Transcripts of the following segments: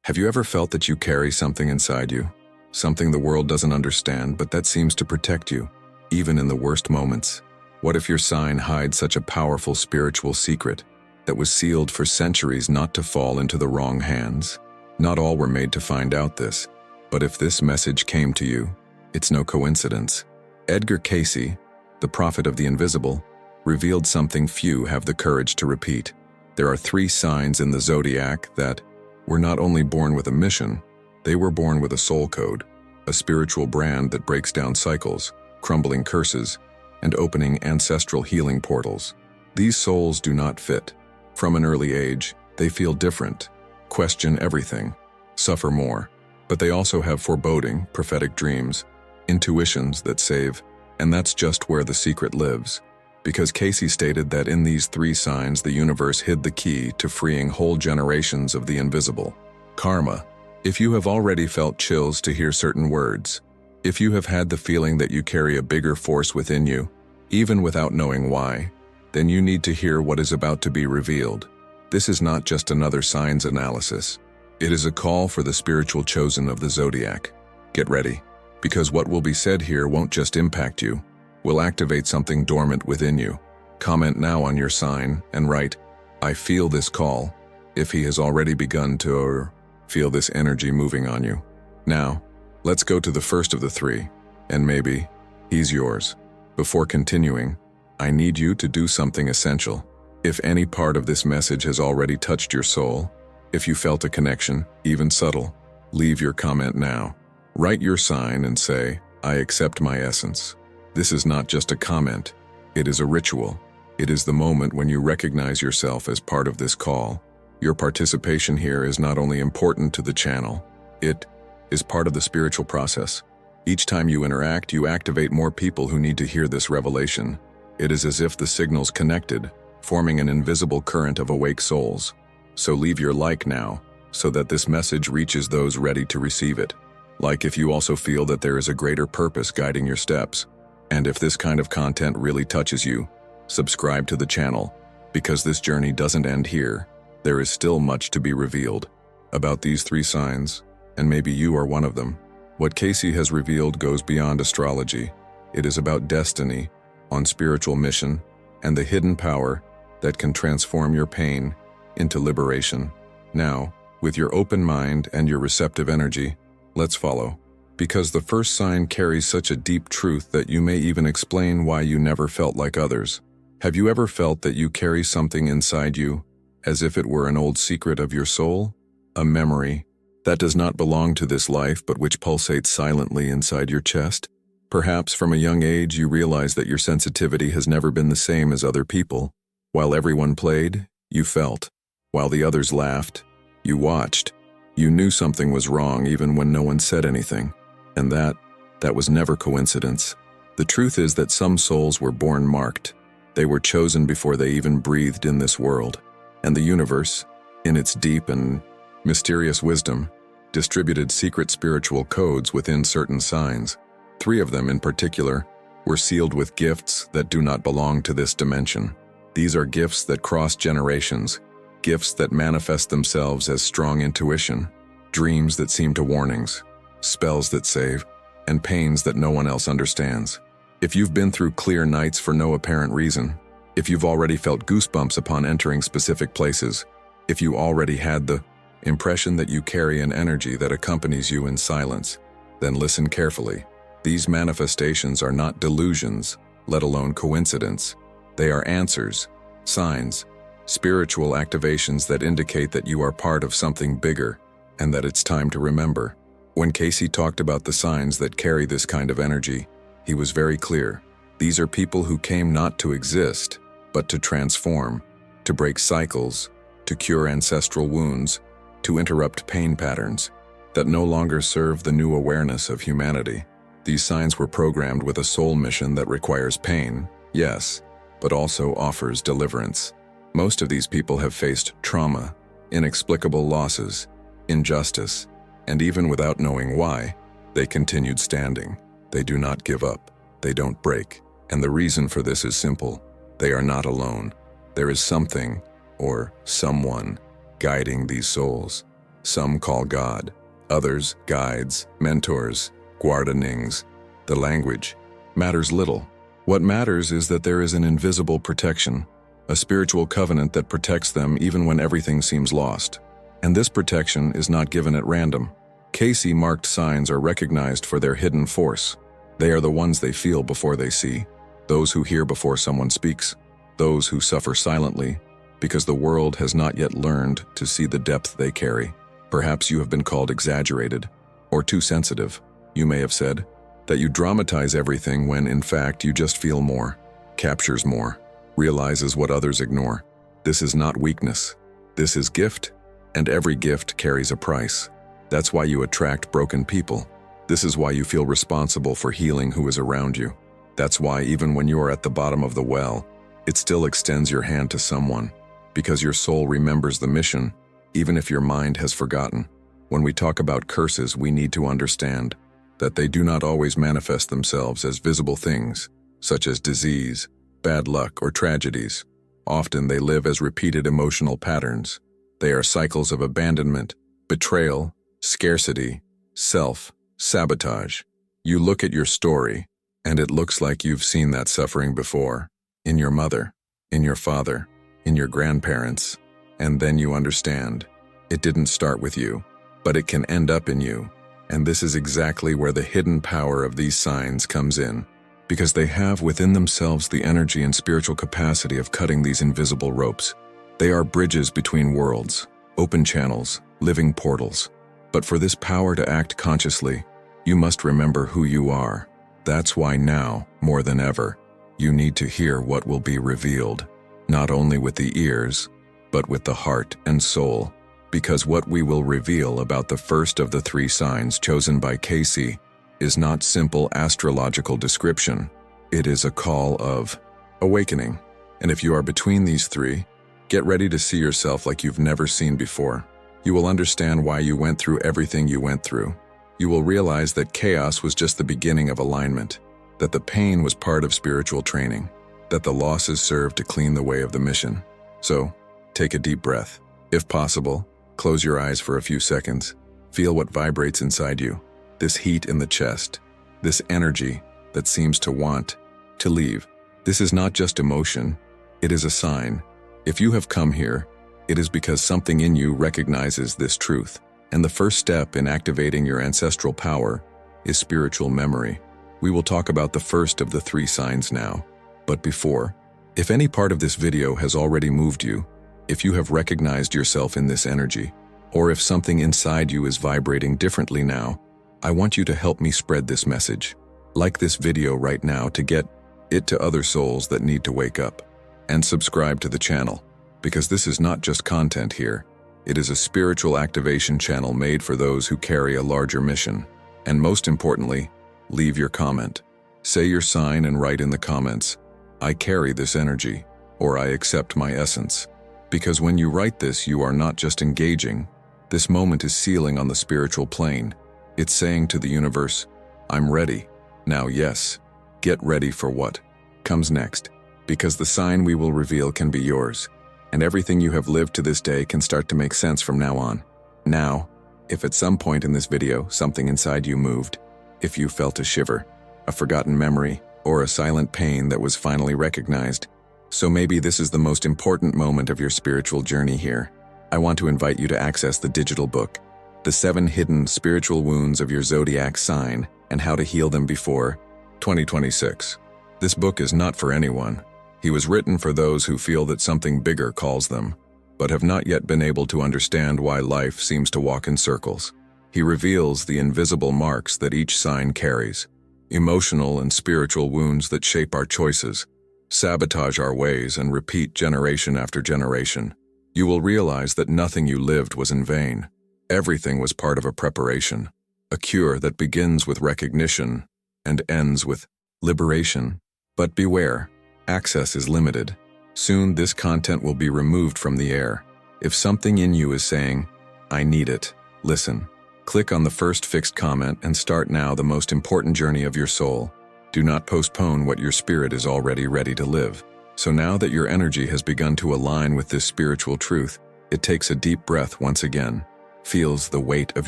Have you ever felt that you carry something inside you? Something the world doesn't understand, but that seems to protect you, even in the worst moments? What if your sign hides such a powerful spiritual secret that was sealed for centuries not to fall into the wrong hands? Not all were made to find out this, but if this message came to you, it's no coincidence. Edgar Cayce, the prophet of the invisible, revealed something few have the courage to repeat. There are 3 signs in the zodiac that were not only born with a mission, they were born with a soul code, a spiritual brand that breaks down cycles, crumbling curses, and opening ancestral healing portals. These souls do not fit. From an early age, they feel different, question everything, suffer more, but they also have foreboding, prophetic dreams, intuitions that save, and that's just where the secret lives. Because Cayce stated that in these 3 signs the universe hid the key to freeing whole generations of the invisible. Karma. If you have already felt chills to hear certain words, if you have had the feeling that you carry a bigger force within you, even without knowing why, then you need to hear what is about to be revealed. This is not just another signs analysis. It is a call for the spiritual chosen of the zodiac. Get ready, because what will be said here won't just impact you, will activate something dormant within you. Comment now on your sign and write, "I feel this call," if he has already begun to feel this energy moving on you. Now, let's go to the first of the 3, and maybe he's yours. Before continuing, I need you to do something essential. If any part of this message has already touched your soul, if you felt a connection, even subtle, leave your comment now. Write your sign and say, "I accept my essence." This is not just a comment, it is a ritual. It is the moment when you recognize yourself as part of this call. Your participation here is not only important to the channel, it is part of the spiritual process. Each time you interact, you activate more people who need to hear this revelation. It is as if the signals connected, forming an invisible current of awake souls. So leave your like now, so that this message reaches those ready to receive it. Like if you also feel that there is a greater purpose guiding your steps. And if this kind of content really touches you, subscribe to the channel, because this journey doesn't end here. There is still much to be revealed about these 3 signs, and maybe you are one of them. What Cayce has revealed goes beyond astrology. It is about destiny, on spiritual mission, and the hidden power that can transform your pain into liberation. Now, with your open mind and your receptive energy, let's follow. Because the first sign carries such a deep truth that you may even explain why you never felt like others. Have you ever felt that you carry something inside you, as if it were an old secret of your soul? A memory that does not belong to this life but which pulsates silently inside your chest? Perhaps from a young age you realize that your sensitivity has never been the same as other people. While everyone played, you felt. While the others laughed, you watched. You knew something was wrong even when no one said anything. And that was never coincidence. The truth is that some souls were born marked. They were chosen before they even breathed in this world. And the universe, in its deep and mysterious wisdom, distributed secret spiritual codes within certain signs. 3 of them in particular were sealed with gifts that do not belong to this dimension. These are gifts that cross generations, gifts that manifest themselves as strong intuition, dreams that seem to warnings, spells that save, and pains that no one else understands. If you've been through clear nights for no apparent reason, if you've already felt goosebumps upon entering specific places, if you already had the impression that you carry an energy that accompanies you in silence, then listen carefully. These manifestations are not delusions, let alone coincidence. They are answers, signs, spiritual activations that indicate that you are part of something bigger and that it's time to remember. When Cayce talked about the signs that carry this kind of energy, he was very clear. These are people who came not to exist, but to transform, to break cycles, to cure ancestral wounds, to interrupt pain patterns that no longer serve the new awareness of humanity. These signs were programmed with a soul mission that requires pain, yes, but also offers deliverance. Most of these people have faced trauma, inexplicable losses, injustice, and even without knowing why, they continued standing. They do not give up. They don't break. And the reason for this is simple. They are not alone. There is something, or someone, guiding these souls. Some call God, others guides, mentors, guardianings. The language matters little. What matters is that there is an invisible protection, a spiritual covenant that protects them even when everything seems lost. And this protection is not given at random. Cayce marked signs are recognized for their hidden force. They are the ones they feel before they see, those who hear before someone speaks, those who suffer silently, because the world has not yet learned to see the depth they carry. Perhaps you have been called exaggerated, or too sensitive. You may have said that you dramatize everything when in fact you just feel more, captures more, realizes what others ignore. This is not weakness. This is gift, and every gift carries a price. That's why you attract broken people. This is why you feel responsible for healing who is around you. That's why even when you are at the bottom of the well, it still extends your hand to someone, because your soul remembers the mission, even if your mind has forgotten. When we talk about curses, we need to understand that they do not always manifest themselves as visible things, such as disease, bad luck, or tragedies. Often they live as repeated emotional patterns. They are cycles of abandonment, betrayal, scarcity, self-sabotage. You look at your story, and it looks like you've seen that suffering before, in your mother, in your father, in your grandparents, and then you understand. It didn't start with you, but it can end up in you. And this is exactly where the hidden power of these signs comes in, because they have within themselves the energy and spiritual capacity of cutting these invisible ropes. They are bridges between worlds, open channels, living portals. But for this power to act consciously, you must remember who you are. That's why now, more than ever, you need to hear what will be revealed, not only with the ears, but with the heart and soul. Because what we will reveal about the first of the three signs chosen by Cayce is not simple astrological description. It is a call of awakening. And if you are between these three, get ready to see yourself like you've never seen before. You will understand why you went through everything you went through. You will realize that chaos was just the beginning of alignment, that the pain was part of spiritual training, that the losses served to clean the way of the mission. So, take a deep breath. If possible, close your eyes for a few seconds. Feel what vibrates inside you. This heat in the chest. This energy that seems to want to leave. This is not just emotion. It is a sign. If you have come here, it is because something in you recognizes this truth. And the first step in activating your ancestral power is spiritual memory. We will talk about the first of the three signs now. But before, if any part of this video has already moved you, if you have recognized yourself in this energy, or if something inside you is vibrating differently now, I want you to help me spread this message. Like this video right now to get it to other souls that need to wake up. And subscribe to the channel, because this is not just content here. It is a spiritual activation channel made for those who carry a larger mission. And most importantly, leave your comment. Say your sign and write in the comments, "I carry this energy," or "I accept my essence." Because when you write this, you are not just engaging. This moment is sealing on the spiritual plane. It's saying to the universe, "I'm ready." Now, yes, get ready for what comes next. Because the sign we will reveal can be yours. And everything you have lived to this day can start to make sense from now on. Now, if at some point in this video something inside you moved, if you felt a shiver, a forgotten memory, or a silent pain that was finally recognized, so maybe this is the most important moment of your spiritual journey here. I want to invite you to access the digital book, The 7 Hidden Spiritual Wounds of Your Zodiac Sign and How to Heal Them Before 2026. This book is not for anyone. He was written for those who feel that something bigger calls them, but have not yet been able to understand why life seems to walk in circles. He reveals the invisible marks that each sign carries, emotional and spiritual wounds that shape our choices, sabotage our ways, and repeat generation after generation. You will realize that nothing you lived was in vain. Everything was part of a preparation, a cure that begins with recognition and ends with liberation. But beware, access is limited. Soon this content will be removed from the air. If something in you is saying, "I need it," listen. Click on the first fixed comment and start now the most important journey of your soul. Do not postpone what your spirit is already ready to live. So now that your energy has begun to align with this spiritual truth, it takes a deep breath once again. feels the weight of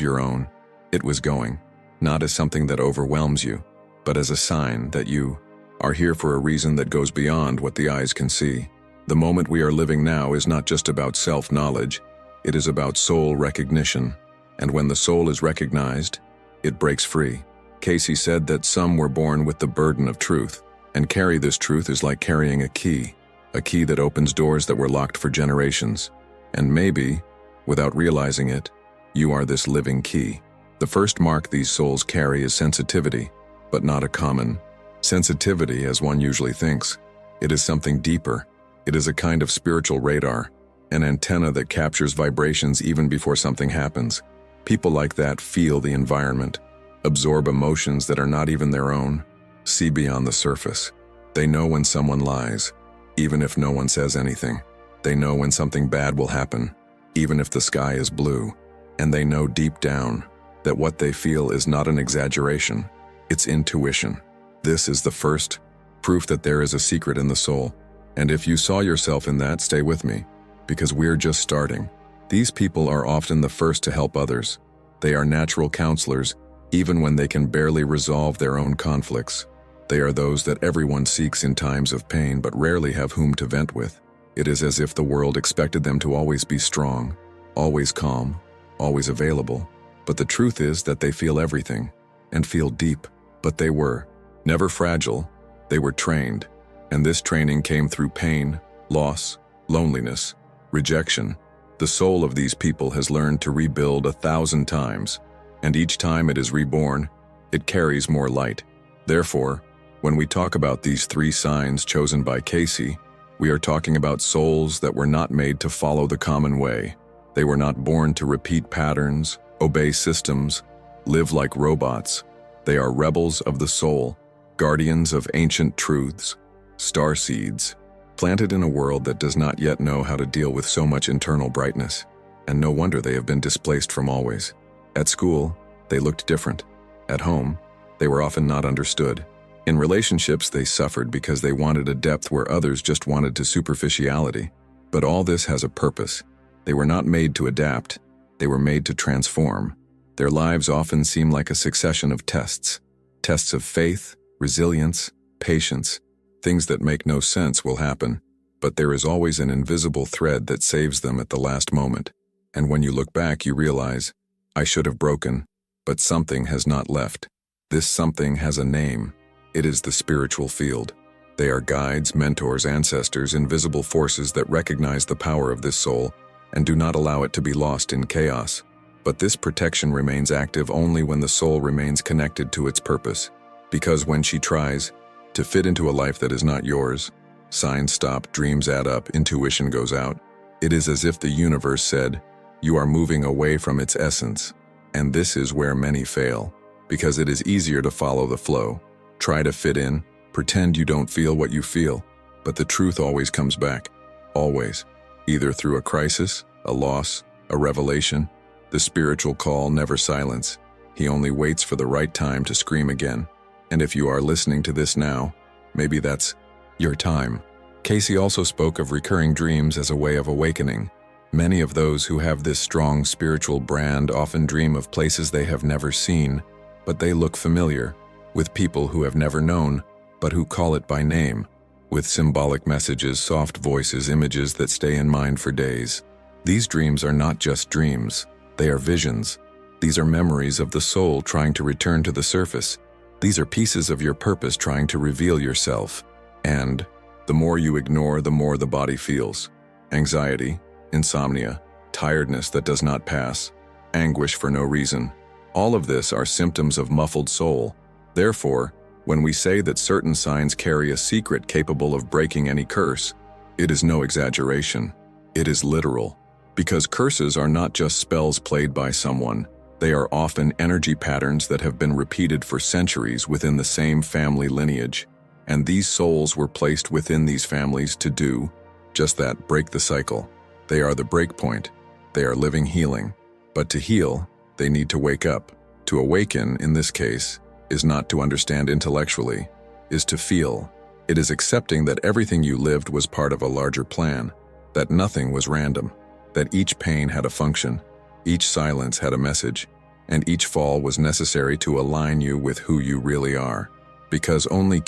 your own. It was going, not as something that overwhelms you, but as a sign that you are here for a reason that goes beyond what the eyes can see. The moment we are living now is not just about self-knowledge, it is about soul recognition. And when the soul is recognized, it breaks free. Cayce said that some were born with the burden of truth, and carry this truth is like carrying a key that opens doors that were locked for generations. And maybe, without realizing it, you are this living key. The first mark these souls carry is sensitivity, but not a common sensitivity as one usually thinks. It is something deeper. It is a kind of spiritual radar, an antenna that captures vibrations even before something happens. People like that feel the environment, absorb emotions that are not even their own, see beyond the surface. They know when someone lies, even if no one says anything. They know when something bad will happen, even if the sky is blue. And they know deep down that what they feel is not an exaggeration, it's intuition. This is the first proof that there is a secret in the soul. And if you saw yourself in that, stay with me, because we're just starting. These people are often the first to help others. They are natural counselors, even when they can barely resolve their own conflicts. They are those that everyone seeks in times of pain but rarely have whom to vent with. It is as if the world expected them to always be strong, always calm, always available. But the truth is that they feel everything, and feel deep. But they were never fragile, they were trained. And this training came through pain, loss, loneliness, rejection. The soul of these people has learned to rebuild 1,000 times, and each time it is reborn, it carries more light. Therefore, when we talk about these 3 signs chosen by Cayce, we are talking about souls that were not made to follow the common way. They were not born to repeat patterns, obey systems, live like robots. They are rebels of the soul, guardians of ancient truths, starseeds, planted in a world that does not yet know how to deal with so much internal brightness. And no wonder they have been displaced from always. At school, they looked different. At home, they were often not understood. In relationships, they suffered because they wanted a depth where others just wanted to superficiality. But all this has a purpose. They were not made to adapt. They were made to transform. Their lives often seem like a succession of tests. Tests of faith, resilience, patience. Things that make no sense will happen, but there is always an invisible thread that saves them at the last moment. And when you look back, you realize, I should have broken, but something has not left. This something has a name. It is the spiritual field. They are guides, mentors, ancestors, invisible forces that recognize the power of this soul and do not allow it to be lost in chaos. But this protection remains active only when the soul remains connected to its purpose. Because when she tries to fit into a life that is not yours, signs stop, dreams add up, intuition goes out. It is as if the universe said, you are moving away from its essence. And this is where many fail, because it is easier to follow the flow. Try to fit in, pretend you don't feel what you feel, but the truth always comes back. Always. Either through a crisis, a loss, a revelation. The spiritual call never silence. He only waits for the right time to scream again. And if you are listening to this now, maybe that's your time. Cayce also spoke of recurring dreams as a way of awakening. Many of those who have this strong spiritual brand often dream of places they have never seen, but they look familiar, with people who have never known, but who call it by name, with symbolic messages, soft voices, images that stay in mind for days. These dreams are not just dreams, they are visions. These are memories of the soul trying to return to the surface. These are pieces of your purpose trying to reveal yourself. And the more you ignore, the more the body feels. Anxiety, insomnia, tiredness that does not pass, anguish for no reason. All of this are symptoms of muffled soul. Therefore, when we say that certain signs carry a secret capable of breaking any curse, it is no exaggeration. It is literal. Because curses are not just spells played by someone. They are often energy patterns that have been repeated for centuries within the same family lineage. And these souls were placed within these families to do just that, break the cycle. They are the break point. They are living healing. But to heal, they need to wake up. To awaken, in this case, is not to understand intellectually, is to feel. It is accepting that everything you lived was part of a larger plan, that nothing was random, that each pain had a function. Each silence had a message, and each fall was necessary to align you with who you really are. Because only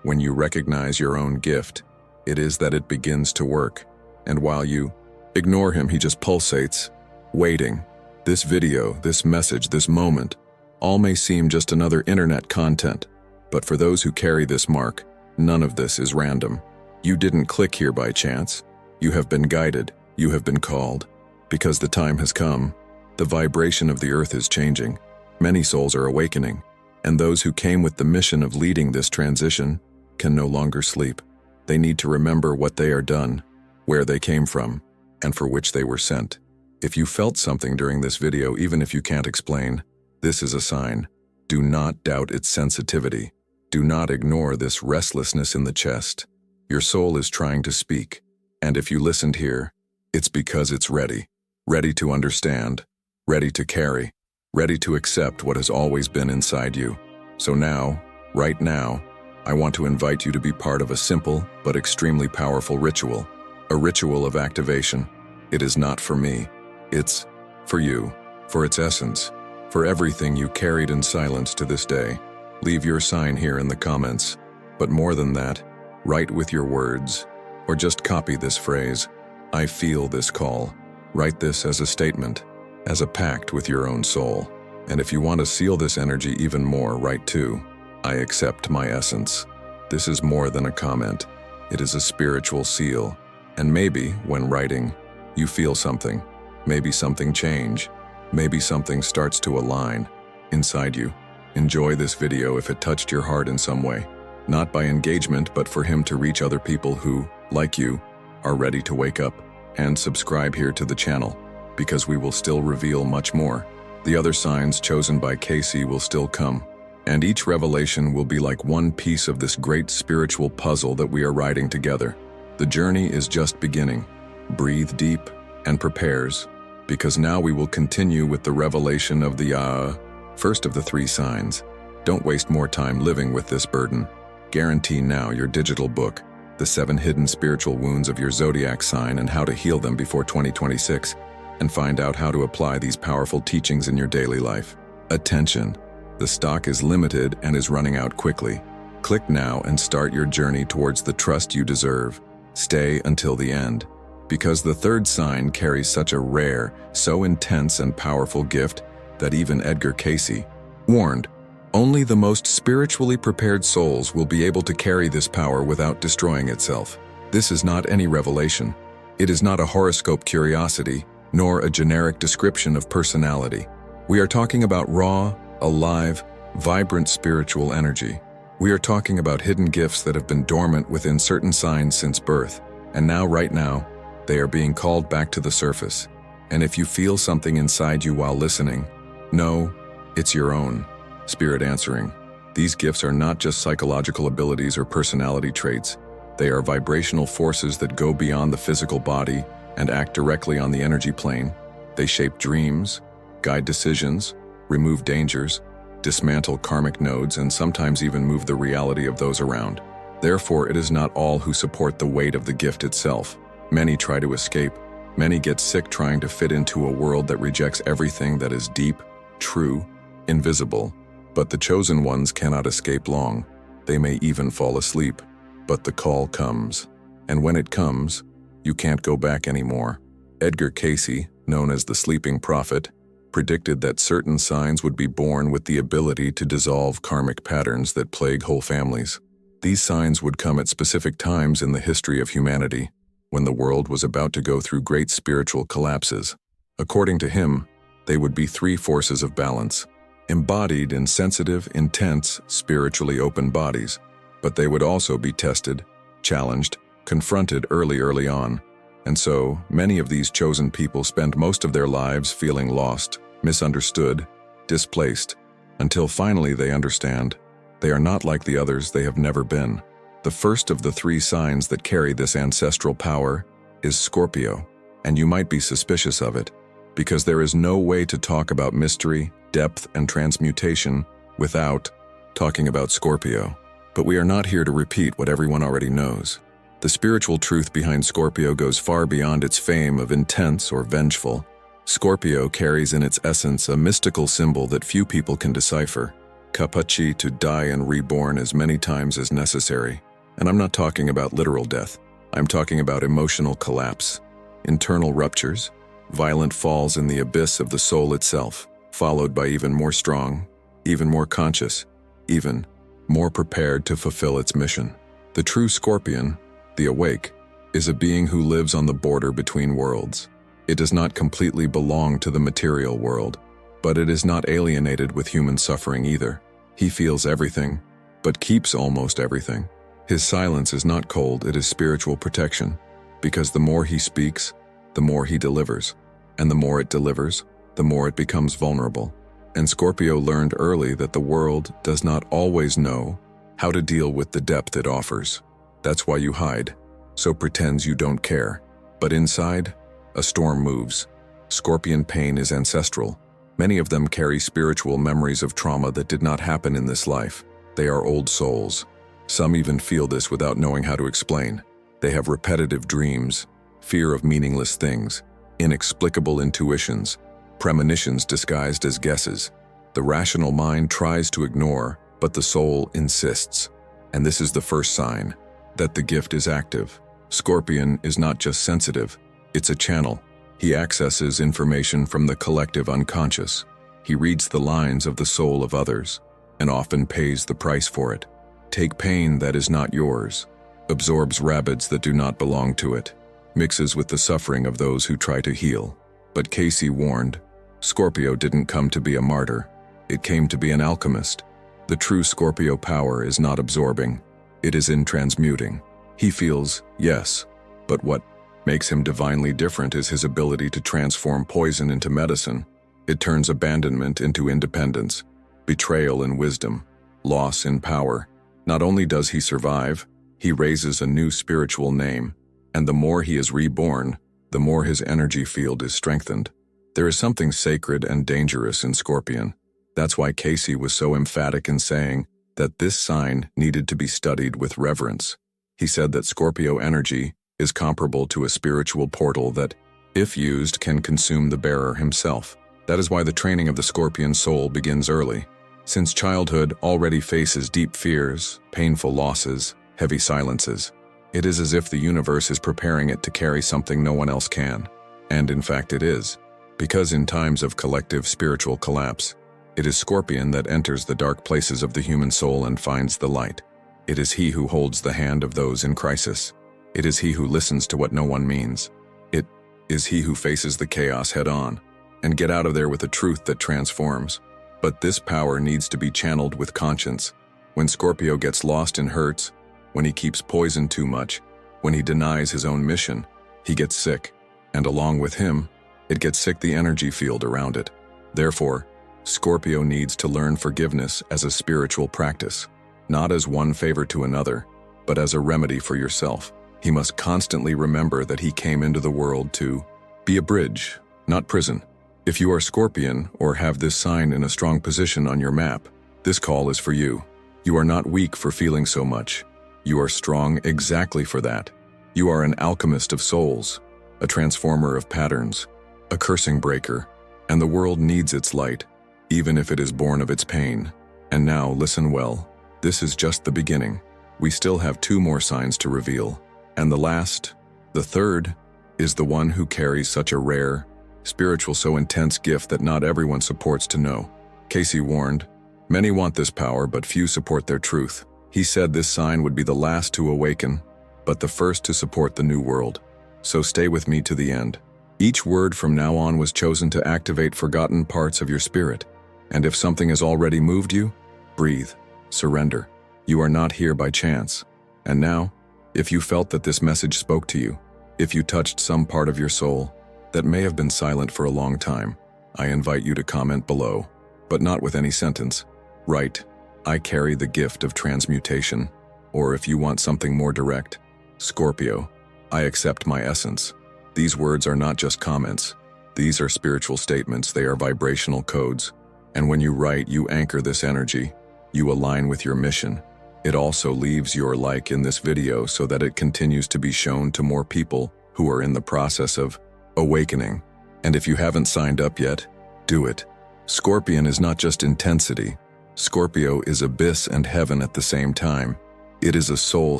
when you recognize your own gift, it is that it begins to work. And while you ignore him, he just pulsates, waiting. This video, this message, this moment, all may seem just another internet content, but for those who carry this mark, none of this is random. You didn't click here by chance. You have been guided, you have been called. Because the time has come, the vibration of the earth is changing. Many souls are awakening, and those who came with the mission of leading this transition can no longer sleep. They need to remember what they are done, where they came from, and for which they were sent. If you felt something during this video, even if you can't explain, this is a sign. Do not doubt its sensitivity. Do not ignore this restlessness in the chest. Your soul is trying to speak, and if you listened here, it's because it's ready. Ready to understand, ready to carry, ready to accept what has always been inside you. So now, right now, I want to invite you to be part of a simple but extremely powerful ritual. A ritual of activation. It is not for me. It's for you, for its essence, for everything you carried in silence to this day. Leave your sign here in the comments. But more than that, write with your words, or just copy this phrase. I feel this call. Write this as a statement, as a pact with your own soul. And if you want to seal this energy even more, write too. I accept my essence. This is more than a comment. It is a spiritual seal. And maybe, when writing, you feel something. Maybe something change. Maybe something starts to align inside you. Enjoy this video if it touched your heart in some way. Not by engagement, but for him to reach other people who, like you, are ready to wake up. And subscribe here to the channel, because we will still reveal much more. The other signs chosen by Cayce will still come. And each revelation will be like one piece of this great spiritual puzzle that we are riding together. The journey is just beginning. Breathe deep and prepares, because now we will continue with the revelation of the first of the three signs. Don't waste more time living with this burden. Guarantee now your digital book, The 7 Hidden Spiritual Wounds of Your Zodiac Sign and How to Heal Them Before 2026, and find out how to apply these powerful teachings in your daily life. Attention! The stock is limited and is running out quickly. Click now and start your journey towards the trust you deserve. Stay until the end, because the third sign carries such a rare, so intense and powerful gift that even Edgar Cayce warned, only the most spiritually prepared souls will be able to carry this power without destroying itself. This is not any revelation. It is not a horoscope curiosity, nor a generic description of personality. We are talking about raw, alive, vibrant spiritual energy. We are talking about hidden gifts that have been dormant within certain signs since birth, and now, right now, they are being called back to the surface. And if you feel something inside you while listening, know it's your own spirit answering. These gifts are not just psychological abilities or personality traits. They are vibrational forces that go beyond the physical body and act directly on the energy plane. They shape dreams, guide decisions, remove dangers, dismantle karmic nodes, and sometimes even move the reality of those around. Therefore, it is not all who support the weight of the gift itself. Many try to escape. Many get sick trying to fit into a world that rejects everything that is deep, true, invisible. But the chosen ones cannot escape long. They may even fall asleep. But the call comes. And when it comes, you can't go back anymore. Edgar Cayce, known as the Sleeping Prophet, predicted that certain signs would be born with the ability to dissolve karmic patterns that plague whole families. These signs would come at specific times in the history of humanity, when the world was about to go through great spiritual collapses. According to him, they would be three forces of balance, embodied in sensitive, intense, spiritually open bodies, but they would also be tested, challenged, confronted early on. And so, many of these chosen people spend most of their lives feeling lost, misunderstood, displaced, until finally they understand they are not like the others they have never been. The first of the three signs that carry this ancestral power is Scorpio, and you might be suspicious of it, because there is no way to talk about mystery, depth, and transmutation without talking about Scorpio. But we are not here to repeat what everyone already knows. The spiritual truth behind Scorpio goes far beyond its fame of intense or vengeful. Scorpio carries in its essence a mystical symbol that few people can decipher. Capaci to die and reborn as many times as necessary. And I'm not talking about literal death. I'm talking about emotional collapse, internal ruptures, violent falls in the abyss of the soul itself, followed by even more strong, even more conscious, even more prepared to fulfill its mission. The true Scorpion, the awake, is a being who lives on the border between worlds. It does not completely belong to the material world, but it is not alienated with human suffering either. He feels everything, but keeps almost everything. His silence is not cold, it is spiritual protection, because the more he speaks, the more he delivers, and the more it delivers, the more it becomes vulnerable. And Scorpio learned early that the world does not always know how to deal with the depth it offers. That's why you hide, so pretends you don't care. But inside, a storm moves. Scorpion pain is ancestral. Many of them carry spiritual memories of trauma that did not happen in this life. They are old souls. Some even feel this without knowing how to explain. They have repetitive dreams, fear of meaningless things, inexplicable intuitions, premonitions disguised as guesses. The rational mind tries to ignore, but the soul insists. And this is the first sign that the gift is active. Scorpion is not just sensitive, it's a channel. He accesses information from the collective unconscious. He reads the lines of the soul of others, and often pays the price for it. Take pain that is not yours, absorbs rabbits that do not belong to it, mixes with the suffering of those who try to heal. But Cayce warned, Scorpio didn't come to be a martyr. It came to be an alchemist. The true Scorpio power is not absorbing. It is in transmuting. He feels, yes, but what makes him divinely different is his ability to transform poison into medicine. It turns abandonment into independence, betrayal in wisdom, loss in power. Not only does he survive, he raises a new spiritual name, and the more he is reborn, the more his energy field is strengthened. There is something sacred and dangerous in Scorpion. That's why Cayce was so emphatic in saying that this sign needed to be studied with reverence. He said that Scorpio energy is comparable to a spiritual portal that, if used, can consume the bearer himself. That is why the training of the Scorpion soul begins early. Since childhood already faces deep fears, painful losses, heavy silences, it is as if the universe is preparing it to carry something no one else can. And in fact it is, because in times of collective spiritual collapse, it is Scorpion that enters the dark places of the human soul and finds the light. It is he who holds the hand of those in crisis. It is he who listens to what no one means. It is he who faces the chaos head-on and get out of there with a truth that transforms. But this power needs to be channeled with conscience. When Scorpio gets lost in hurts, when he keeps poison too much, when he denies his own mission, he gets sick, and along with him, it gets sick the energy field around it. Therefore, Scorpio needs to learn forgiveness as a spiritual practice, not as one favor to another, but as a remedy for yourself. He must constantly remember that he came into the world to be a bridge, not prison. If you are Scorpion or have this sign in a strong position on your map, this call is for you. You are not weak for feeling so much. You are strong exactly for that. You are an alchemist of souls, a transformer of patterns, a cursing breaker, and the world needs its light, even if it is born of its pain. And now, listen well. This is just the beginning. We still have 2 more signs to reveal. And the last, the third, is the one who carries such a rare, spiritual, so intense gift that not everyone supports to know. Cayce warned, many want this power, but few support their truth. He said this sign would be the last to awaken, but the first to support the new world. So stay with me to the end. Each word from now on was chosen to activate forgotten parts of your spirit. And if something has already moved you, breathe, surrender. You are not here by chance. And now, if you felt that this message spoke to you, if you touched some part of your soul that may have been silent for a long time, I invite you to comment below, but not with any sentence. Write, I carry the gift of transmutation. Or if you want something more direct, Scorpio, I accept my essence. These words are not just comments. These are spiritual statements. They are vibrational codes. And when you write, you anchor this energy. You align with your mission. It also leaves your like in this video so that it continues to be shown to more people who are in the process of awakening. And if you haven't signed up yet, do it. Scorpion is not just intensity. Scorpio is abyss and heaven at the same time. It is a soul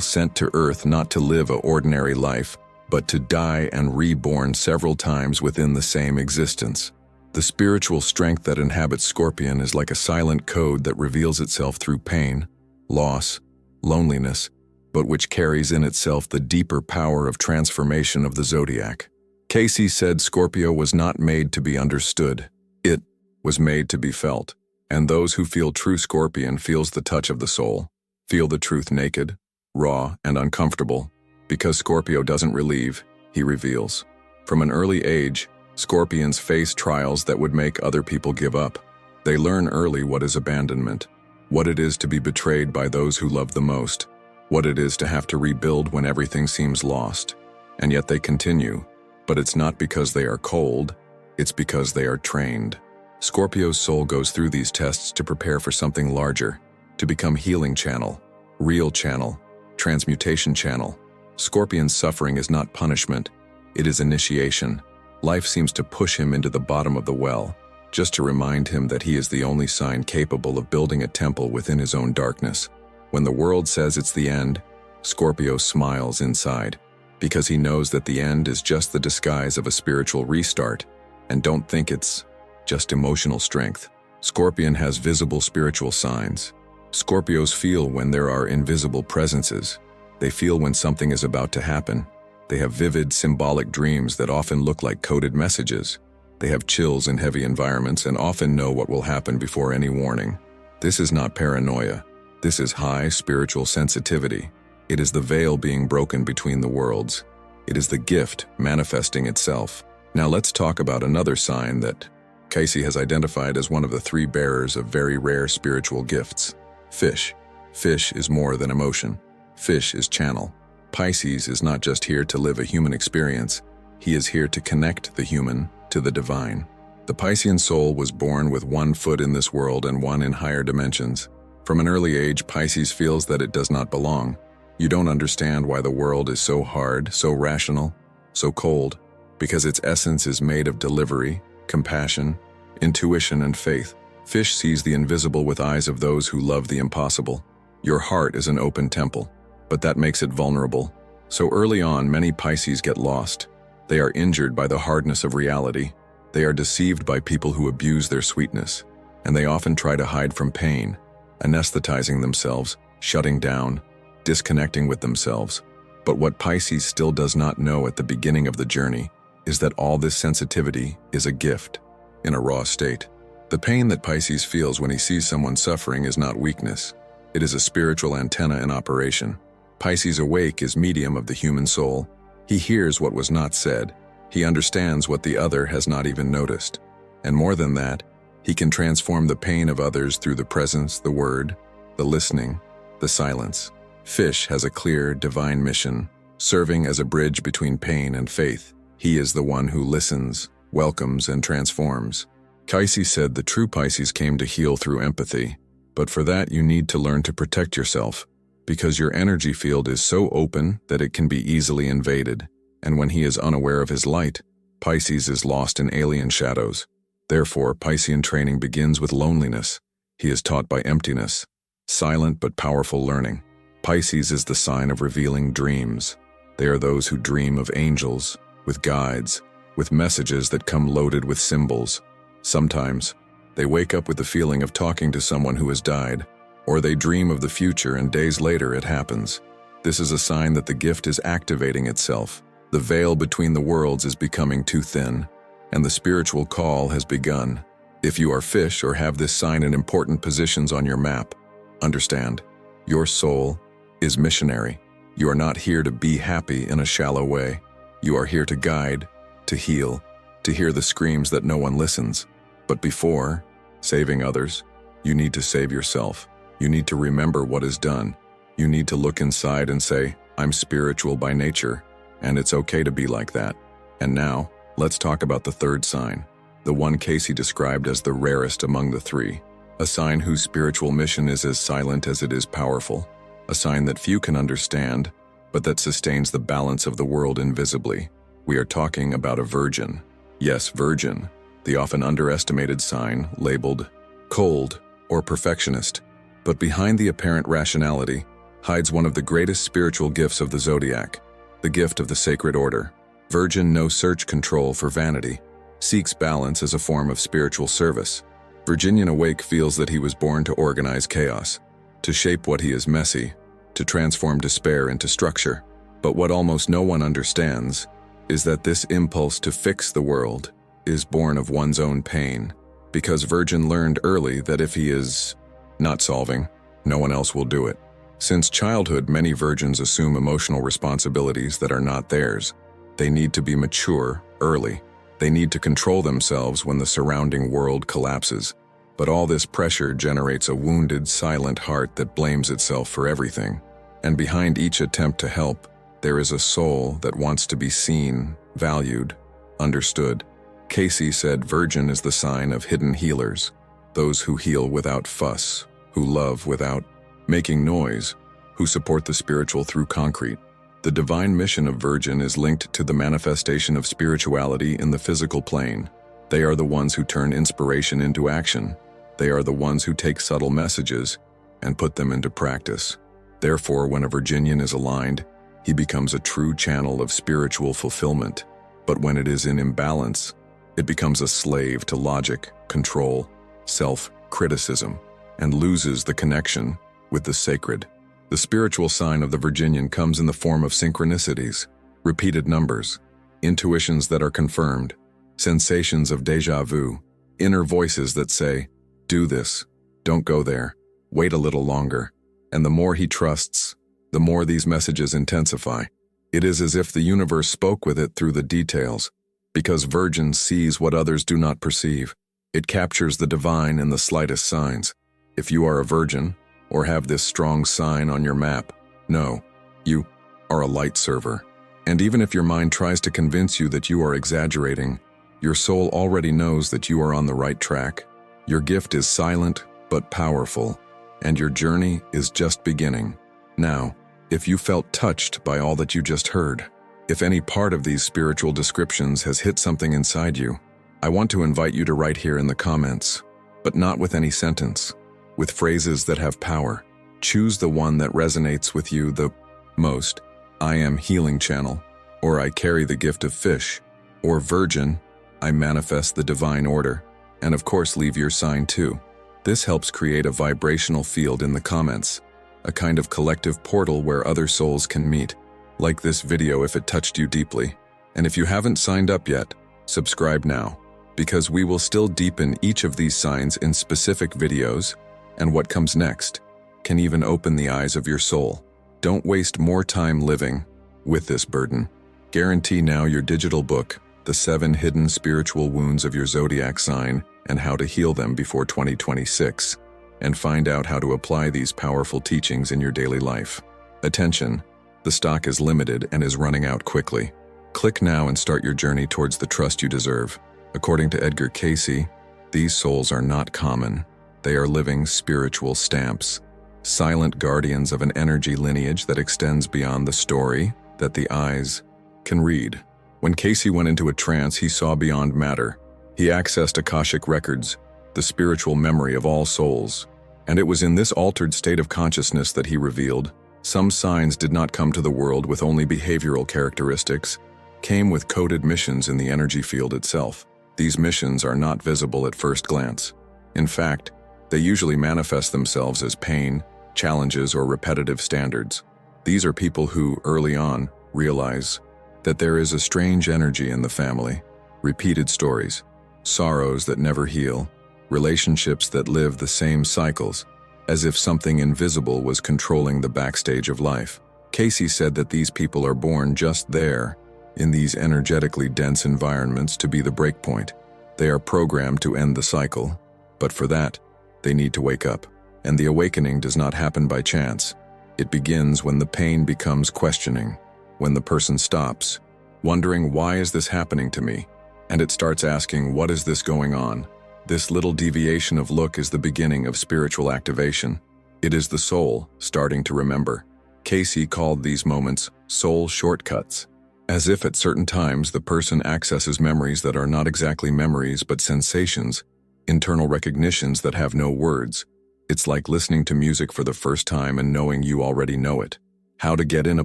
sent to earth not to live an ordinary life, but to die and reborn several times within the same existence. The spiritual strength that inhabits Scorpion is like a silent code that reveals itself through pain, loss, loneliness, but which carries in itself the deeper power of transformation of the zodiac. Cayce said Scorpio was not made to be understood. It was made to be felt. And those who feel true Scorpion feels the touch of the soul, feel the truth naked, raw, and uncomfortable. Because Scorpio doesn't relieve, he reveals. From an early age, Scorpions face trials that would make other people give up. They learn early what is abandonment, what it is to be betrayed by those who love the most, what it is to have to rebuild when everything seems lost. And yet they continue. But it's not because they are cold, it's because they are trained. Scorpio's soul goes through these tests to prepare for something larger, to become healing channel, real channel, transmutation channel. Scorpion's suffering is not punishment, it is initiation. Life seems to push him into the bottom of the well, just to remind him that he is the only sign capable of building a temple within his own darkness. When the world says it's the end, Scorpio smiles inside, because he knows that the end is just the disguise of a spiritual restart, and don't think it's just emotional strength. Scorpion has visible spiritual signs. Scorpios feel when there are invisible presences. They feel when something is about to happen. They have vivid, symbolic dreams that often look like coded messages. They have chills in heavy environments and often know what will happen before any warning. This is not paranoia. This is high spiritual sensitivity. It is the veil being broken between the worlds. It is the gift manifesting itself. Now let's talk about another sign that Cayce has identified as one of the three bearers of very rare spiritual gifts. Fish. Fish is more than emotion. Fish is channel. Pisces is not just here to live a human experience. He is here to connect the human to the divine. The Piscean soul was born with one foot in this world and one in higher dimensions. From an early age, Pisces feels that it does not belong. You don't understand why the world is so hard, so rational, so cold, because its essence is made of delivery, compassion, intuition, and faith. Fish sees the invisible with eyes of those who love the impossible. Your heart is an open temple, but that makes it vulnerable. So early on, many Pisces get lost. They are injured by the hardness of reality. They are deceived by people who abuse their sweetness, and they often try to hide from pain, anesthetizing themselves, shutting down, disconnecting with themselves. But what Pisces still does not know at the beginning of the journey is that all this sensitivity is a gift, in a raw state. The pain that Pisces feels when he sees someone suffering is not weakness. It is a spiritual antenna in operation. Pisces awake is medium of the human soul. He hears what was not said. He understands what the other has not even noticed. And more than that, he can transform the pain of others through the presence, the word, the listening, the silence. Fish has a clear, divine mission, serving as a bridge between pain and faith. He is the one who listens, welcomes, and transforms. Cayce said the true Pisces came to heal through empathy, but for that you need to learn to protect yourself, because your energy field is so open that it can be easily invaded, and when he is unaware of his light, Pisces is lost in alien shadows. Therefore, Piscean training begins with loneliness. He is taught by emptiness, silent but powerful learning. Pisces is the sign of revealing dreams. They are those who dream of angels, with guides, with messages that come loaded with symbols. Sometimes, they wake up with the feeling of talking to someone who has died, or they dream of the future and days later it happens. This is a sign that the gift is activating itself. The veil between the worlds is becoming too thin, and the spiritual call has begun. If you are fish or have this sign in important positions on your map, understand, your soul is missionary. You are not here to be happy in a shallow way. You are here to guide, to heal, to hear the screams that no one listens. But before saving others, you need to save yourself. You need to remember what is done. You need to look inside and say, I'm spiritual by nature, and it's okay to be like that. And now, let's talk about the third sign, the one Cayce described as the rarest among the three. A sign whose spiritual mission is as silent as it is powerful. A sign that few can understand, but that sustains the balance of the world invisibly. We are talking about a virgin. Yes, Virgin, the often underestimated sign labeled cold or perfectionist. But behind the apparent rationality hides one of the greatest spiritual gifts of the zodiac, the gift of the sacred order. Virgin no search control for vanity, seeks balance as a form of spiritual service. Virginian awake feels that he was born to organize chaos, to shape what he is messy, to transform despair into structure. But what almost no one understands is that this impulse to fix the world is born of one's own pain, because Virgin learned early that if he is not solving, no one else will do it. Since childhood, many Virgins assume emotional responsibilities that are not theirs. They need to be mature early. They need to control themselves when the surrounding world collapses. But all this pressure generates a wounded, silent heart that blames itself for everything. And behind each attempt to help, there is a soul that wants to be seen, valued, understood. Cayce said Virgin is the sign of hidden healers, those who heal without fuss, who love without making noise, who support the spiritual through concrete. The divine mission of Virgin is linked to the manifestation of spirituality in the physical plane. They are the ones who turn inspiration into action. They are the ones who take subtle messages and put them into practice. Therefore, when a Virginian is aligned, he becomes a true channel of spiritual fulfillment. But when it is in imbalance, it becomes a slave to logic, control, self-criticism, and loses the connection with the sacred. The spiritual sign of the Virginian comes in the form of synchronicities, repeated numbers, intuitions that are confirmed, sensations of déjà vu, inner voices that say, "Do this, don't go there, wait a little longer." And the more he trusts, the more these messages intensify. It is as if the universe spoke with it through the details, because Virgin sees what others do not perceive. It captures the divine in the slightest signs. If you are a Virgin, or have this strong sign on your map, know, you are a light server. And even if your mind tries to convince you that you are exaggerating, your soul already knows that you are on the right track. Your gift is silent but powerful, and your journey is just beginning. Now, if you felt touched by all that you just heard, if any part of these spiritual descriptions has hit something inside you, I want to invite you to write here in the comments, but not with any sentence, with phrases that have power. Choose the one that resonates with you the most. I am healing channel, or I carry the gift of fish, or Virgin, I manifest the divine order, and of course leave your sign too. This helps create a vibrational field in the comments, a kind of collective portal where other souls can meet. Like this video if it touched you deeply. And if you haven't signed up yet, subscribe now, because we will still deepen each of these signs in specific videos, and what comes next can even open the eyes of your soul. Don't waste more time living with this burden. Guarantee now your digital book, The 7 Hidden Spiritual Wounds of Your Zodiac Sign and How to Heal Them Before 2026, and find out how to apply these powerful teachings in your daily life. Attention, the stock is limited and is running out quickly. Click now and start your journey towards the trust you deserve. According to Edgar Cayce, these souls are not common. They are living spiritual stamps, silent guardians of an energy lineage that extends beyond the story that the eyes can read. When Cayce went into a trance, he saw beyond matter. He accessed Akashic records, the spiritual memory of all souls. And it was in this altered state of consciousness that he revealed, some signs did not come to the world with only behavioral characteristics, came with coded missions in the energy field itself. These missions are not visible at first glance. In fact, they usually manifest themselves as pain, challenges, or repetitive standards. These are people who, early on, realize that there is a strange energy in the family, repeated stories, sorrows that never heal, relationships that live the same cycles, as if something invisible was controlling the backstage of life. Cayce said that these people are born just there, in these energetically dense environments, to be the breakpoint. They are programmed to end the cycle, but for that, they need to wake up. And the awakening does not happen by chance. It begins when the pain becomes questioning, when the person stops, wondering, why is this happening to me? And it starts asking, what is this going on? This little deviation of look is the beginning of spiritual activation. It is the soul starting to remember. Cayce called these moments soul shortcuts. As if at certain times the person accesses memories that are not exactly memories but sensations, internal recognitions that have no words. It's like listening to music for the first time and knowing you already know it. How to get in a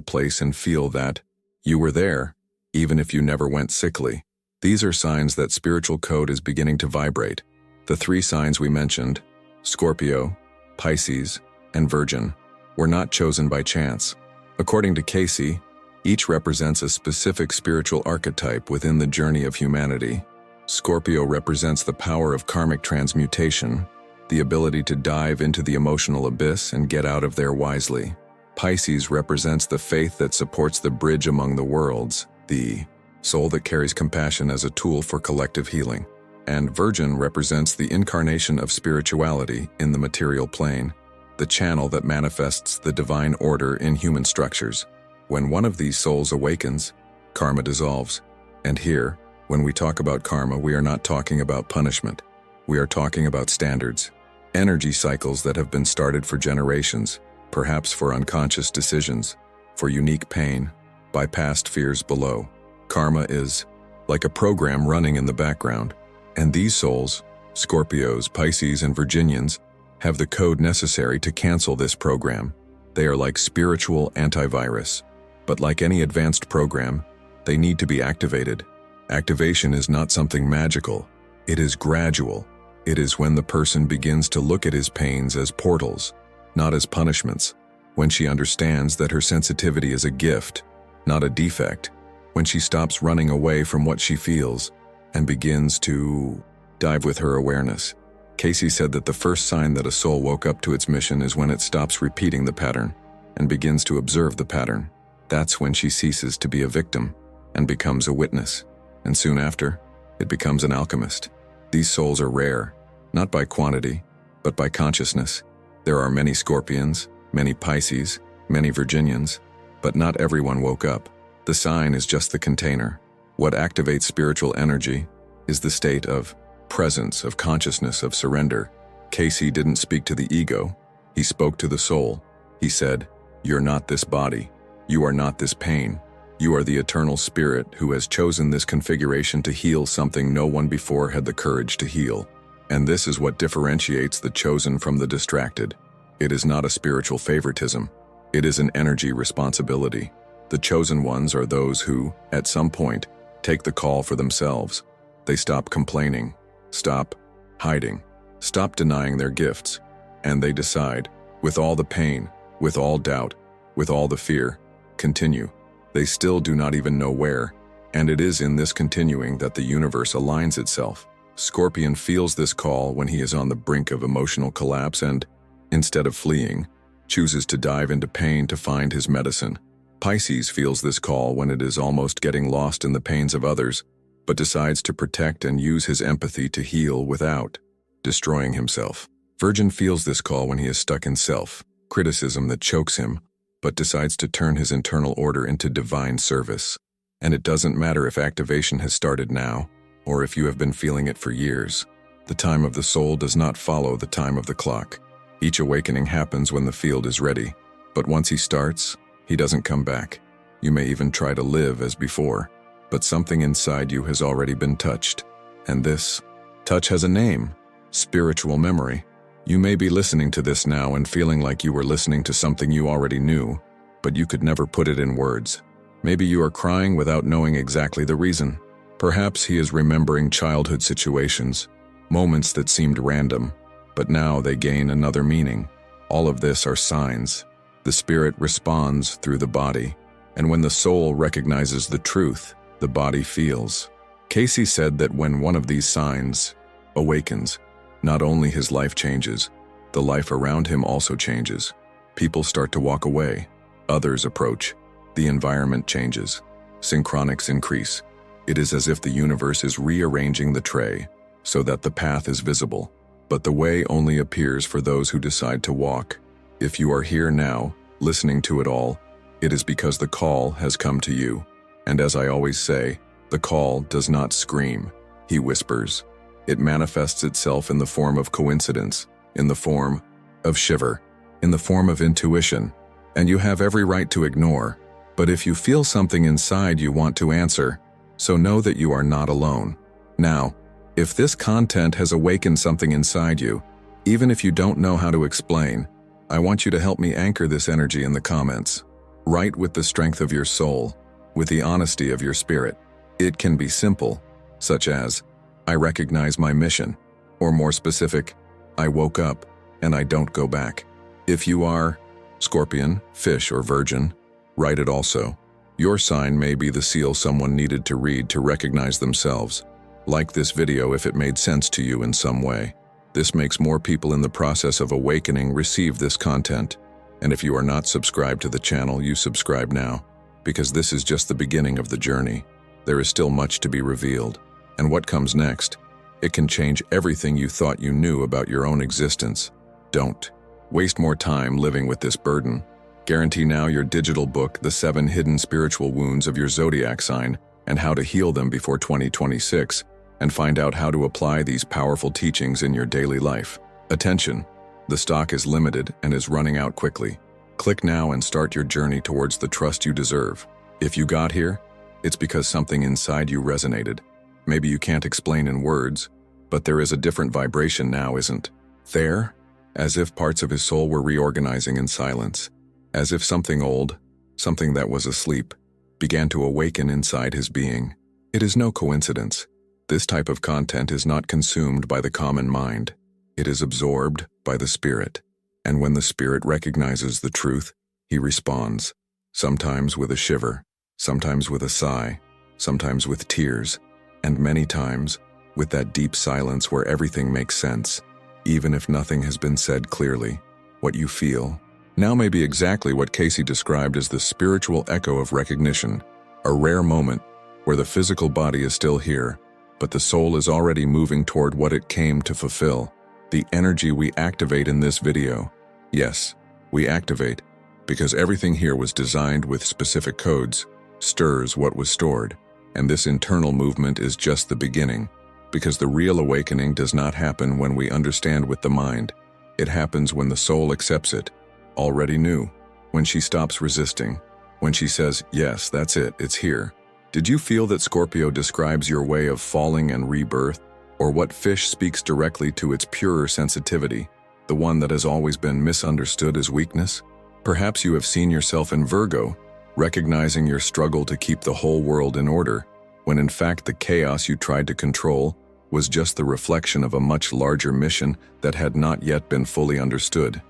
place and feel that you were there, even if you never went sickly. These are signs that spiritual code is beginning to vibrate. The 3 signs we mentioned, Scorpio, Pisces, and Virgin, were not chosen by chance. According to Cayce, each represents a specific spiritual archetype within the journey of humanity. Scorpio represents the power of karmic transmutation, the ability to dive into the emotional abyss and get out of there wisely. Pisces represents the faith that supports the bridge among the worlds, the soul that carries compassion as a tool for collective healing. And Virgin represents the incarnation of spirituality in the material plane, the channel that manifests the divine order in human structures. When one of these souls awakens, karma dissolves. And here, when we talk about karma, we are not talking about punishment. We are talking about standards, energy cycles that have been started for generations, perhaps for unconscious decisions, for unique pain, by past fears below. Karma is like a program running in the background. And these souls, Scorpios, Pisces, and Virginians, have the code necessary to cancel this program. They are like spiritual antivirus. But like any advanced program, they need to be activated. Activation is not something magical. It is gradual. It is when the person begins to look at his pains as portals, not as punishments. When she understands that her sensitivity is a gift, not a defect. When she stops running away from what she feels and begins to dive with her awareness. Cayce said that the first sign that a soul woke up to its mission is when it stops repeating the pattern and begins to observe the pattern. That's when she ceases to be a victim and becomes a witness. And soon after, it becomes an alchemist. These souls are rare, not by quantity, but by consciousness. There are many Scorpions, many Pisces, many Virginians, but not everyone woke up. The sign is just the container. What activates spiritual energy is the state of presence, of consciousness, of surrender. Cayce didn't speak to the ego. He spoke to the soul. He said, "You're not this body. You are not this pain. You are the eternal spirit who has chosen this configuration to heal something no one before had the courage to heal." And this is what differentiates the chosen from the distracted. It is not a spiritual favoritism. It is an energy responsibility. The chosen ones are those who, at some point, take the call for themselves. They stop complaining, stop hiding, stop denying their gifts, and they decide, with all the pain, with all doubt, with all the fear, continue. They still do not even know where, and it is in this continuing that the universe aligns itself. Scorpion feels this call when he is on the brink of emotional collapse and, instead of fleeing, chooses to dive into pain to find his medicine. Pisces feels this call when it is almost getting lost in the pains of others, but decides to protect and use his empathy to heal without destroying himself. Virgin feels this call when he is stuck in self-criticism that chokes him, but decides to turn his internal order into divine service. And it doesn't matter if activation has started now, or if you have been feeling it for years. The time of the soul does not follow the time of the clock. Each awakening happens when the field is ready, but once he starts, he doesn't come back. You may even try to live as before, but something inside you has already been touched. And this touch has a name: spiritual memory. You may be listening to this now and feeling like you were listening to something you already knew, but you could never put it in words. Maybe you are crying without knowing exactly the reason. Perhaps he is remembering childhood situations, moments that seemed random, but now they gain another meaning. All of this are signs. The spirit responds through the body, and when the soul recognizes the truth, the body feels. Cayce said that when one of these signs awakens, not only his life changes, the life around him also changes. People start to walk away, others approach, the environment changes, synchronics increase. It is as if the universe is rearranging the tray so that the path is visible, but the way only appears for those who decide to walk. If you are here now, listening to it all, it is because the call has come to you. And as I always say, the call does not scream, he whispers. It manifests itself in the form of coincidence, in the form of shiver, in the form of intuition, and you have every right to ignore, But if you feel something inside you want to answer, so know that you are not alone. Now, if this content has awakened something inside you, even if you don't know how to explain, I want you to help me anchor this energy in the comments. Write with the strength of your soul, with the honesty of your spirit. It can be simple, such as, I recognize my mission, or more specific, I woke up and I don't go back. If you are Scorpion, Fish, or Virgin, write it also. Your sign may be the seal someone needed to read to recognize themselves. Like this video if it made sense to you in some way. This makes more people in the process of awakening receive this content. And if you are not subscribed to the channel, you subscribe now, because this is just the beginning of the journey. There is still much to be revealed. And what comes next? It can change everything you thought you knew about your own existence. Don't waste more time living with this burden. Guarantee now your digital book, The 7 Hidden Spiritual Wounds of Your Zodiac Sign and How to Heal Them Before 2026, and find out how to apply these powerful teachings in your daily life. Attention! The stock is limited and is running out quickly. Click now and start your journey towards the trust you deserve. If you got here, it's because something inside you resonated. Maybe you can't explain in words, but there is a different vibration now, isn't there? As if parts of his soul were reorganizing in silence. As if something old, something that was asleep, began to awaken inside his being. It is no coincidence. This type of content is not consumed by the common mind. It is absorbed by the spirit. And when the spirit recognizes the truth, he responds, sometimes with a shiver, sometimes with a sigh, sometimes with tears, and many times with that deep silence where everything makes sense, even if nothing has been said clearly. What you feel now may be exactly what Cayce described as the spiritual echo of recognition, a rare moment where the physical body is still here, but the soul is already moving toward what it came to fulfill. The energy we activate in this video, yes, we activate, because everything here was designed with specific codes, stirs what was stored, and this internal movement is just the beginning, because the real awakening does not happen when we understand with the mind. It happens when the soul accepts it, already knew, when she stops resisting, when she says, yes, that's it, it's here. Did you feel that Scorpio describes your way of falling and rebirth, or what Fish speaks directly to its purer sensitivity, the one that has always been misunderstood as weakness? Perhaps you have seen yourself in Virgo, recognizing your struggle to keep the whole world in order, when in fact the chaos you tried to control was just the reflection of a much larger mission that had not yet been fully understood.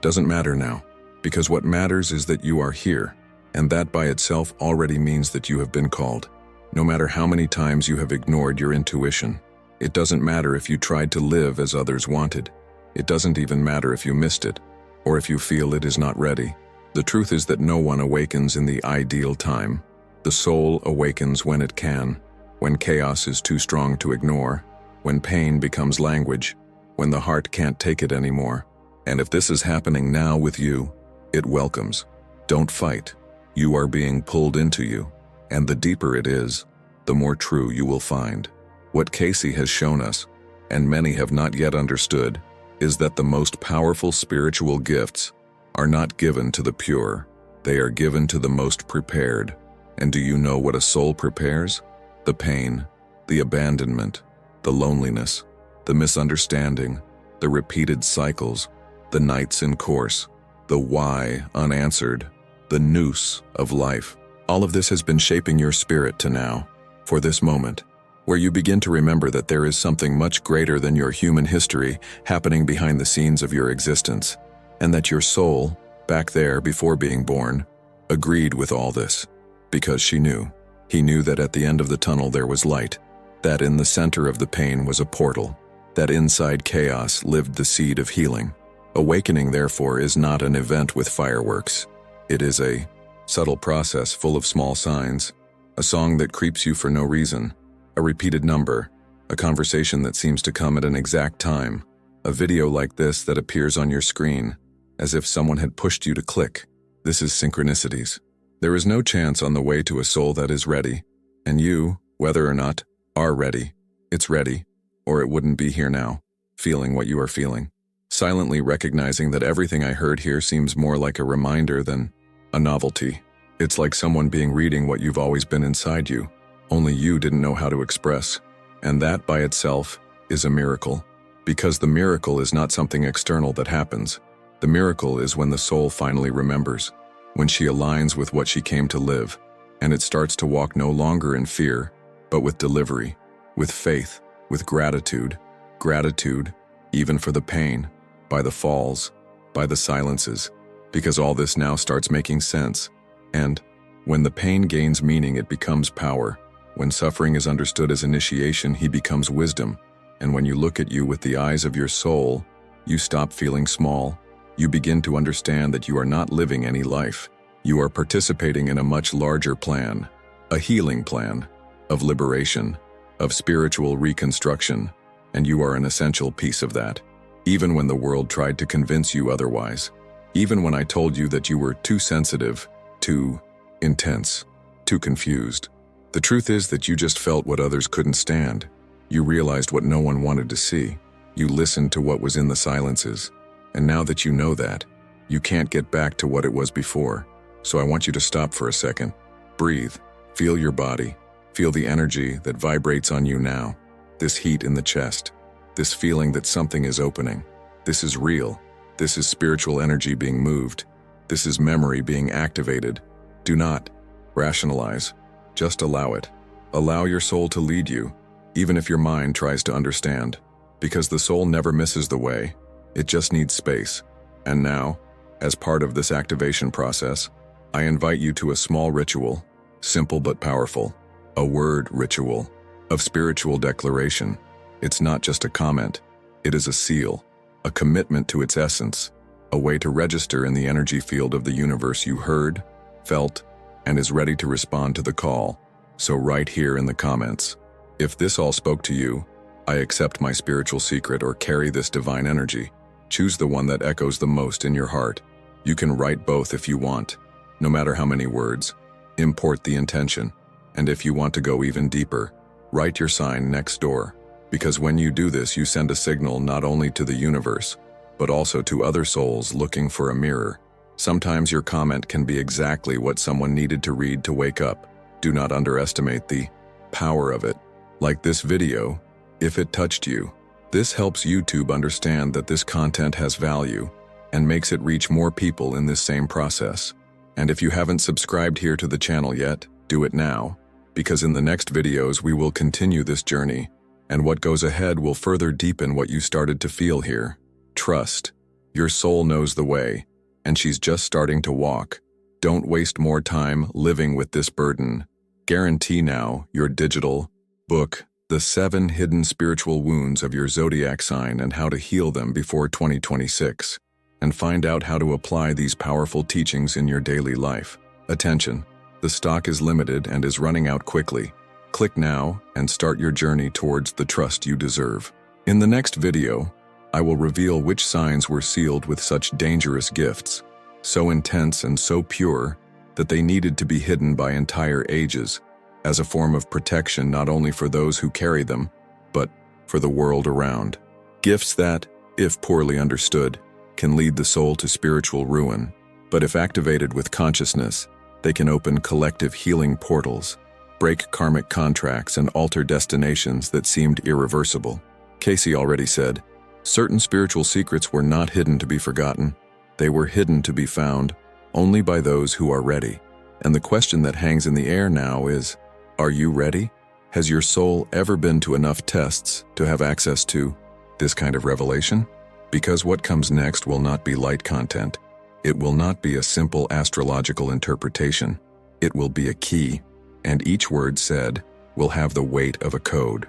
Doesn't matter now, because what matters is that you are here, and that by itself already means that you have been called. No matter how many times you have ignored your intuition, it doesn't matter if you tried to live as others wanted. It doesn't even matter if you missed it, or if you feel it is not ready. The truth is that no one awakens in the ideal time. The soul awakens when it can, when chaos is too strong to ignore, when pain becomes language, when the heart can't take it anymore. And if this is happening now with you, it welcomes. Don't fight. You are being pulled into you, and the deeper it is, the more true you will find. What Cayce has shown us, and many have not yet understood, is that the most powerful spiritual gifts are not given to the pure. They are given to the most prepared. And do you know what a soul prepares? The pain, the abandonment, the loneliness, the misunderstanding, the repeated cycles, the nights in course, the why unanswered, the noose of life. All of this has been shaping your spirit to now, for this moment, where you begin to remember that there is something much greater than your human history happening behind the scenes of your existence, and that your soul, back there before being born, agreed with all this, because she knew. He knew that at the end of the tunnel there was light, that in the center of the pain was a portal, that inside chaos lived the seed of healing. Awakening, therefore, is not an event with fireworks. It is a subtle process full of small signs, a song that creeps you for no reason, a repeated number, a conversation that seems to come at an exact time, a video like this that appears on your screen, as if someone had pushed you to click. This is synchronicities. There is no chance on the way to a soul that is ready, and you, whether or not, are ready. It's ready, or it wouldn't be here now, feeling what you are feeling. Silently recognizing that everything I heard here seems more like a reminder than a novelty. It's like someone being reading what you've always been inside you, only you didn't know how to express. And that by itself is a miracle. Because the miracle is not something external that happens. The miracle is when the soul finally remembers, when she aligns with what she came to live, and it starts to walk no longer in fear, but with delivery, with faith, with gratitude. Gratitude, even for the pain, by the falls, by the silences, because all this now starts making sense. And when the pain gains meaning, it becomes power. When suffering is understood as initiation, he becomes wisdom. And when you look at you with the eyes of your soul, you stop feeling small. You begin to understand that you are not living any life. You are participating in a much larger plan, a healing plan, of liberation, of spiritual reconstruction, and you are an essential piece of that. Even when the world tried to convince you otherwise, even when I told you that you were too sensitive, too intense, too confused. The truth is that you just felt what others couldn't stand. You realized what no one wanted to see. You listened to what was in the silences. And now that you know that, you can't get back to what it was before. So I want you to stop for a second. Breathe. Feel your body. Feel the energy that vibrates on you now. This heat in the chest. This feeling that something is opening. This is real. This is spiritual energy being moved. This is memory being activated. Do not rationalize. Just allow it. Allow your soul to lead you, even if your mind tries to understand. Because the soul never misses the way. It just needs space. And now, as part of this activation process, I invite you to a small ritual, simple but powerful, a word ritual, of spiritual declaration. It's not just a comment, it is a seal, a commitment to its essence, a way to register in the energy field of the universe you heard, felt, and is ready to respond to the call. So right here in the comments, if this all spoke to you, I accept my spiritual secret or carry this divine energy. Choose the one that echoes the most in your heart. You can write both if you want, no matter how many words. Import the intention. And if you want to go even deeper, write your sign next door. Because when you do this, you send a signal not only to the universe, but also to other souls looking for a mirror. Sometimes your comment can be exactly what someone needed to read to wake up. Do not underestimate the power of it. Like this video, if it touched you, this helps YouTube understand that this content has value and makes it reach more people in this same process. And if you haven't subscribed here to the channel yet, do it now, because in the next videos we will continue this journey, and what goes ahead will further deepen what you started to feel here. Trust. Your soul knows the way, and she's just starting to walk. Don't waste more time living with this burden. Guarantee now your digital book, The 7 Hidden Spiritual Wounds of Your Zodiac Sign and How to Heal Them Before 2026, and find out how to apply these powerful teachings in your daily life. Attention, the stock is limited and is running out quickly. Click now and start your journey towards the trust you deserve. In the next video, I will reveal which signs were sealed with such dangerous gifts, so intense and so pure that they needed to be hidden by entire ages, as a form of protection not only for those who carry them, but for the world around. Gifts that, if poorly understood, can lead the soul to spiritual ruin, but if activated with consciousness, they can open collective healing portals, break karmic contracts, and alter destinations that seemed irreversible. Cayce already said, certain spiritual secrets were not hidden to be forgotten. They were hidden to be found only by those who are ready. And the question that hangs in the air now is, are you ready? Has your soul ever been to enough tests to have access to this kind of revelation? Because what comes next will not be light content. It will not be a simple astrological interpretation. It will be a key, and each word said will have the weight of a code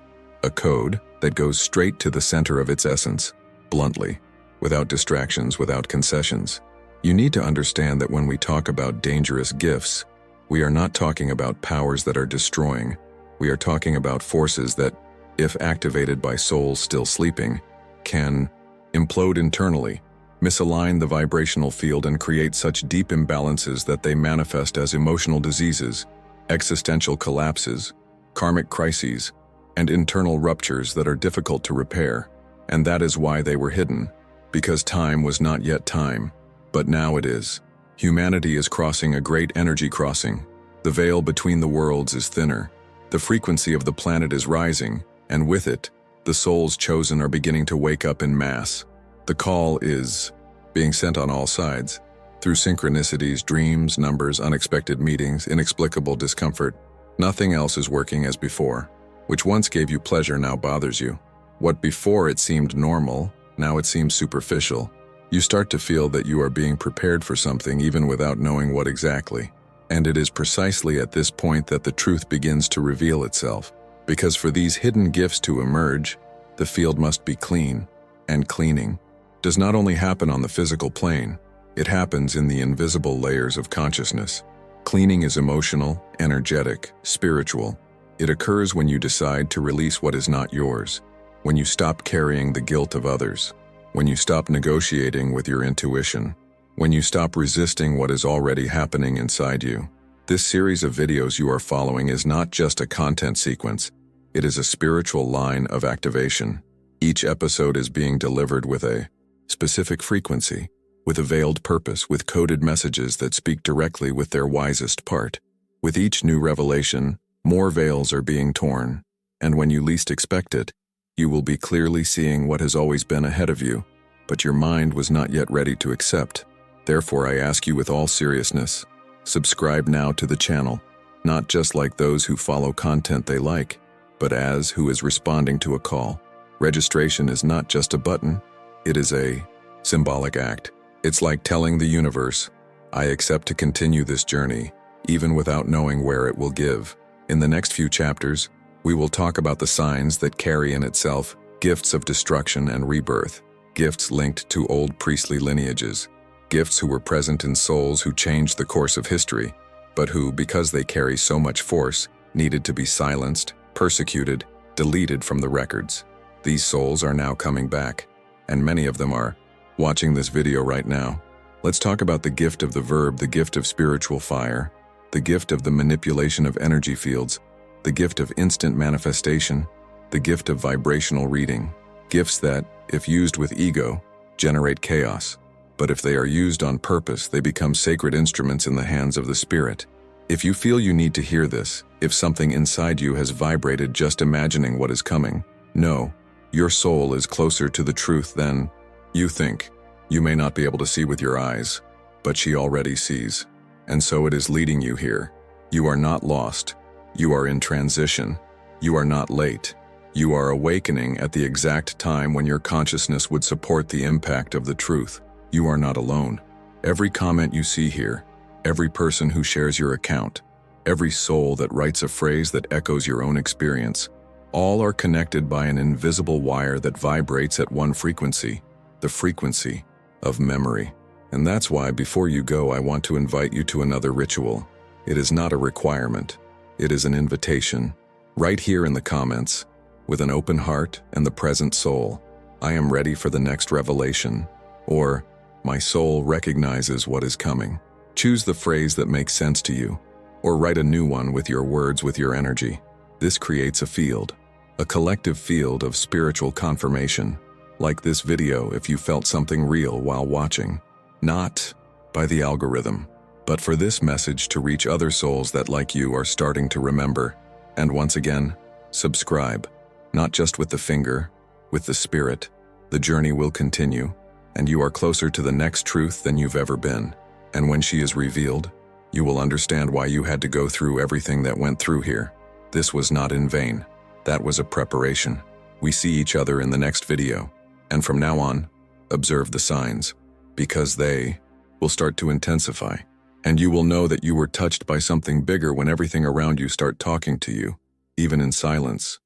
that goes straight to the center of its essence, bluntly, without distractions, without concessions. You need to understand that when we talk about dangerous gifts, we are not talking about powers that are destroying. We are talking about forces that, if activated by souls still sleeping, can implode internally, misalign the vibrational field, and create such deep imbalances that they manifest as emotional diseases, existential collapses, karmic crises, and internal ruptures that are difficult to repair. And that is why they were hidden, because time was not yet time, but now it is. Humanity is crossing a great energy crossing. The veil between the worlds is thinner. The frequency of the planet is rising, and with it, the souls chosen are beginning to wake up in mass. The call is being sent on all sides. Through synchronicities, dreams, numbers, unexpected meetings, inexplicable discomfort, nothing else is working as before. Which once gave you pleasure now bothers you. What before it seemed normal, now it seems superficial. You start to feel that you are being prepared for something even without knowing what exactly. And it is precisely at this point that the truth begins to reveal itself. Because for these hidden gifts to emerge, the field must be clean. And cleaning does not only happen on the physical plane, it happens in the invisible layers of consciousness. Cleaning is emotional, energetic, spiritual. It occurs when you decide to release what is not yours, when you stop carrying the guilt of others, when you stop negotiating with your intuition, when you stop resisting what is already happening inside you. This series of videos you are following is not just a content sequence, it is a spiritual line of activation. Each episode is being delivered with a specific frequency, with a veiled purpose, with coded messages that speak directly with their wisest part. With each new revelation, more veils are being torn, and when you least expect it, you will be clearly seeing what has always been ahead of you, but your mind was not yet ready to accept. Therefore, I ask you with all seriousness, subscribe now to the channel, not just like those who follow content they like, but as who is responding to a call. Registration is not just a button, it is a symbolic act. It's like telling the universe, I accept to continue this journey, even without knowing where it will give. In the next few chapters, we will talk about the signs that carry in itself gifts of destruction and rebirth, gifts linked to old priestly lineages, gifts who were present in souls who changed the course of history, but who, because they carry so much force, needed to be silenced, persecuted, deleted from the records. These souls are now coming back, and many of them are watching this video right now. Let's talk about the gift of the verb, the gift of spiritual fire, the gift of the manipulation of energy fields, the gift of instant manifestation, the gift of vibrational reading, gifts that, if used with ego, generate chaos, but if they are used on purpose, they become sacred instruments in the hands of the Spirit. If you feel you need to hear this, if something inside you has vibrated just imagining what is coming, know, your soul is closer to the truth than you think. You may not be able to see with your eyes, but she already sees. And so it is leading you here. You are not lost. You are in transition. You are not late. You are awakening at the exact time when your consciousness would support the impact of the truth. You are not alone. Every comment you see here, every person who shares your account, every soul that writes a phrase that echoes your own experience, all are connected by an invisible wire that vibrates at one frequency, the frequency of memory. And that's why before you go, I want to invite you to another ritual. It is not a requirement. It is an invitation. Right here in the comments, with an open heart and the present soul, I am ready for the next revelation, or my soul recognizes what is coming. Choose the phrase that makes sense to you, or write a new one with your words, with your energy. This creates a field, a collective field of spiritual confirmation. Like this video if you felt something real while watching. Not by the algorithm, but for this message to reach other souls that, like you, are starting to remember. And once again, subscribe, not just with the finger, with the spirit. The journey will continue, and you are closer to the next truth than you've ever been. And when she is revealed, you will understand why you had to go through everything that went through here. This was not in vain. That was a preparation. We see each other in the next video. And from now on, observe the signs, because they will start to intensify. And you will know that you were touched by something bigger when everything around you start talking to you, even in silence.